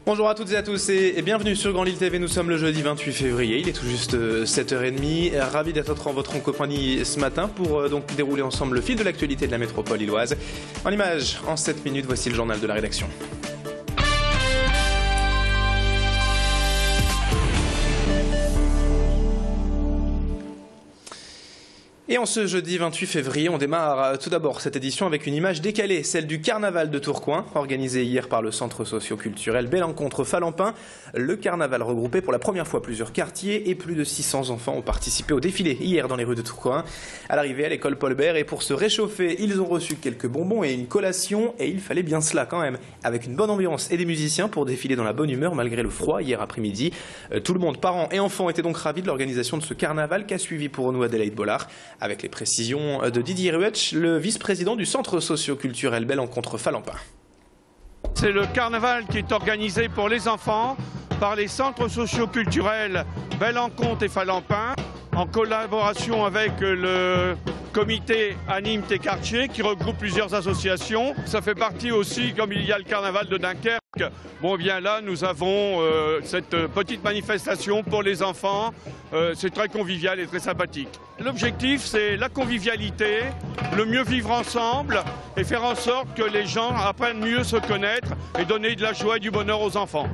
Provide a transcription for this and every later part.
Bonjour à toutes et à tous et bienvenue sur Grand Lille TV. Nous sommes le jeudi 28 février, il est tout juste 7h30. Ravi d'être en votre compagnie ce matin pour donc dérouler ensemble le fil de l'actualité de la métropole lilloise. En images, en 7 minutes, voici le journal de la rédaction. Et en ce jeudi 28 février, on démarre tout d'abord cette édition avec une image décalée, celle du carnaval de Tourcoing, organisé hier par le centre socio-culturel Bellencontre-Falampin. Le carnaval regroupé pour la première fois plusieurs quartiers et plus de 600 enfants ont participé au défilé hier dans les rues de Tourcoing. À l'arrivée à l'école Paul Bert, et pour se réchauffer, ils ont reçu quelques bonbons et une collation, et il fallait bien cela quand même, avec une bonne ambiance et des musiciens pour défiler dans la bonne humeur malgré le froid hier après-midi. Tout le monde, parents et enfants, étaient donc ravis de l'organisation de ce carnaval qu'a suivi pour nous Adélaïde Bollard. Avec les précisions de Didier Ruetsch, le vice-président du centre socio-culturel Bellencontre-Falampin. C'est le carnaval qui est organisé pour les enfants par les centres socio-culturels Bellencontre et Falampin, en collaboration avec le comité Anime tes quartiers qui regroupe plusieurs associations. Ça fait partie aussi, comme il y a le carnaval de Dunkerque. Bon, bien là, nous avons cette petite manifestation pour les enfants. C'est très convivial et très sympathique. L'objectif, c'est la convivialité, le mieux vivre ensemble et faire en sorte que les gens apprennent mieux à se connaître et donner de la joie et du bonheur aux enfants.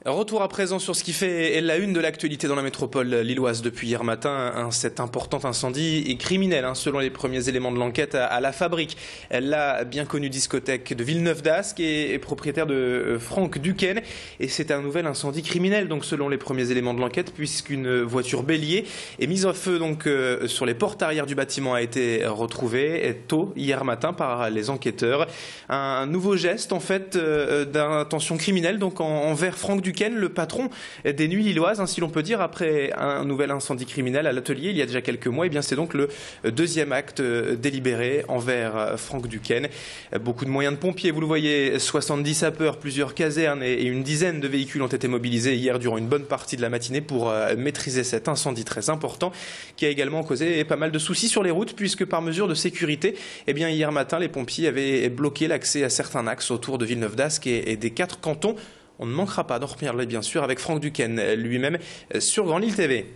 Retour à présent sur ce qui fait la une de l'actualité dans la métropole lilloise depuis hier matin, cet important incendie criminel, selon les premiers éléments de l'enquête à la Fabrique. La bien connue discothèque de Villeneuve-d'Ascq est propriétaire de Franck Duquesne et c'est un nouvel incendie criminel, donc selon les premiers éléments de l'enquête, puisqu'une voiture bélier est mise en feu donc sur les portes arrière du bâtiment a été retrouvée tôt hier matin par les enquêteurs. Un nouveau geste en fait d'intention criminelle donc envers Franck Duquesne, le patron des nuits lilloises, si l'on peut dire, après un nouvel incendie criminel à l'atelier il y a déjà quelques mois. Et bien c'est donc le deuxième acte délibéré envers Franck Duquesne. Beaucoup de moyens de pompiers, vous le voyez, 70 sapeurs, plusieurs casernes et une dizaine de véhicules ont été mobilisés hier durant une bonne partie de la matinée pour maîtriser cet incendie très important qui a également causé pas mal de soucis sur les routes puisque par mesure de sécurité, bien hier matin les pompiers avaient bloqué l'accès à certains axes autour de Villeneuve-d'Ascq et des 4 cantons. On ne manquera pas d'en reparler bien sûr avec Franck Duquesne lui-même sur Grand Lille TV.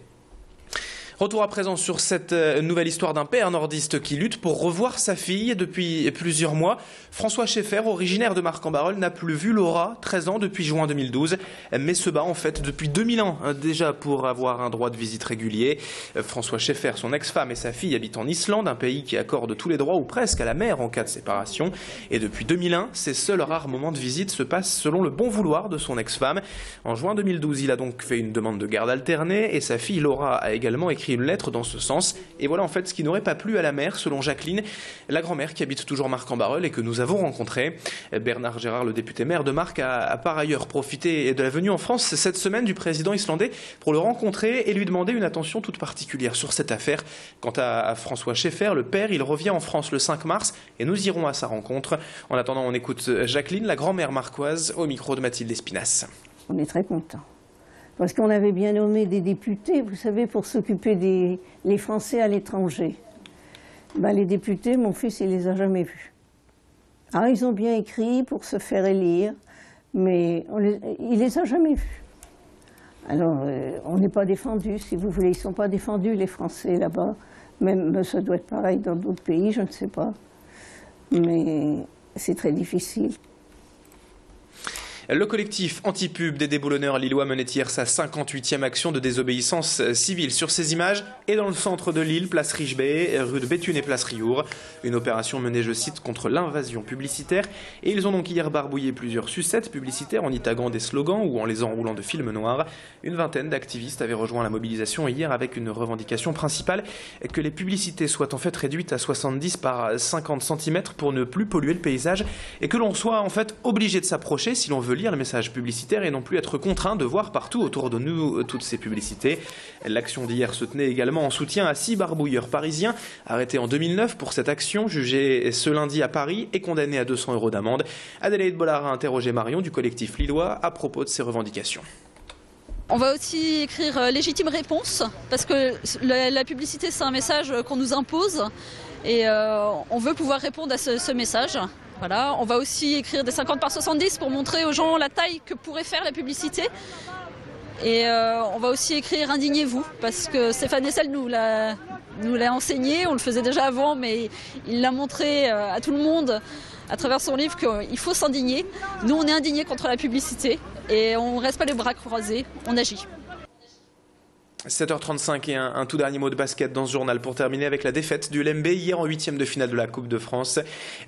Retour à présent sur cette nouvelle histoire d'un père nordiste qui lutte pour revoir sa fille depuis plusieurs mois. François Scheffer, originaire de Marcq-en-Barœul, n'a plus vu Laura, 13 ans, depuis juin 2012, mais se bat en fait depuis 2000 ans déjà pour avoir un droit de visite régulier. François Scheffer, son ex-femme et sa fille habitent en Islande, un pays qui accorde tous les droits ou presque à la mère en cas de séparation. Et depuis 2001, ses seuls rares moments de visite se passent selon le bon vouloir de son ex-femme. En juin 2012, il a donc fait une demande de garde alternée et sa fille Laura a également écrit une lettre dans ce sens. Et voilà en fait ce qui n'aurait pas plu à la mère, selon Jacqueline, la grand-mère qui habite toujours Marcq-en-Barœul et que nous avons rencontrée. Bernard Gérard, le député maire de Marcq, a par ailleurs profité de la venue en France cette semaine du président islandais pour le rencontrer et lui demander une attention toute particulière sur cette affaire. Quant à François Scheffer, le père, il revient en France le 5 mars et nous irons à sa rencontre. En attendant, on écoute Jacqueline, la grand-mère marquoise, au micro de Mathilde Espinasse. On est très contents. Parce qu'on avait bien nommé des députés, vous savez, pour s'occuper des Français à l'étranger. Les députés, mon fils, il les a jamais vus. Alors, ils ont bien écrit pour se faire élire, mais il les a jamais vus. Alors, on n'est pas défendus, si vous voulez. Ils ne sont pas défendus, les Français, là-bas. Même, ça doit être pareil dans d'autres pays, je ne sais pas. Mais c'est très difficile. Le collectif anti-pub des déboulonneurs lillois menait hier sa 58e action de désobéissance civile. Sur ces images et dans le centre de Lille, place Richebay, rue de Béthune et place Riour. Une opération menée, je cite, contre l'invasion publicitaire. Et ils ont donc hier barbouillé plusieurs sucettes publicitaires en y taguant des slogans ou en les enroulant de films noirs. Une vingtaine d'activistes avaient rejoint la mobilisation hier avec une revendication principale que les publicités soient en fait réduites à 70 par 50 cm pour ne plus polluer le paysage et que l'on soit en fait obligé de s'approcher si l'on veut lire le message publicitaire et non plus être contraint de voir partout autour de nous toutes ces publicités. L'action d'hier se tenait également en soutien à 6 barbouilleurs parisiens arrêtés en 2009 pour cette action, jugés ce lundi à Paris et condamnés à 200 € d'amende. Adélaïde Bollard a interrogé Marion du collectif lillois à propos de ces revendications. On va aussi écrire légitime réponse parce que la publicité c'est un message qu'on nous impose et on veut pouvoir répondre à ce message. Voilà, on va aussi écrire des 50 par 70 pour montrer aux gens la taille que pourrait faire la publicité. Et on va aussi écrire Indignez-vous, parce que Stéphane Hessel nous l'a enseigné, on le faisait déjà avant, mais il l'a montré à tout le monde à travers son livre qu'il faut s'indigner. Nous, on est indignés contre la publicité et on ne reste pas les bras croisés, on agit. 7h35 et un tout dernier mot de basket dans ce journal pour terminer avec la défaite du LMB hier en 8e de finale de la Coupe de France.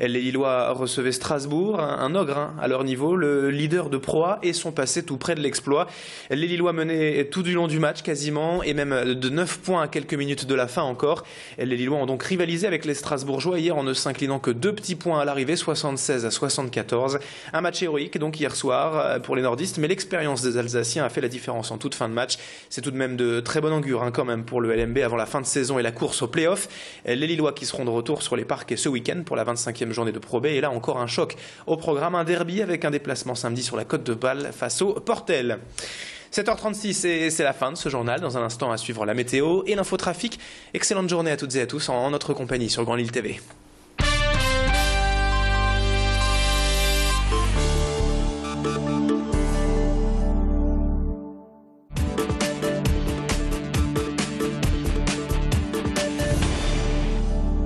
Les Lillois recevaient Strasbourg, un ogre à leur niveau, le leader de Pro A, et sont passés tout près de l'exploit. Les Lillois menaient tout du long du match quasiment et même de 9 points à quelques minutes de la fin encore. Les Lillois ont donc rivalisé avec les Strasbourgeois hier en ne s'inclinant que 2 petits points à l'arrivée, 76 à 74. Un match héroïque donc hier soir pour les nordistes, mais l'expérience des Alsaciens a fait la différence en toute fin de match. C'est tout de même de très bon augure quand même pour le LMB avant la fin de saison et la course au play-off. Les Lillois qui seront de retour sur les parquets ce week-end pour la 25e journée de Pro B. Et là encore un choc au programme, un derby avec un déplacement samedi sur la Côte de Bâle face au Portel. 7h36 et c'est la fin de ce journal. Dans un instant à suivre la météo et l'infotrafic. Excellente journée à toutes et à tous en notre compagnie sur Grand Lille TV.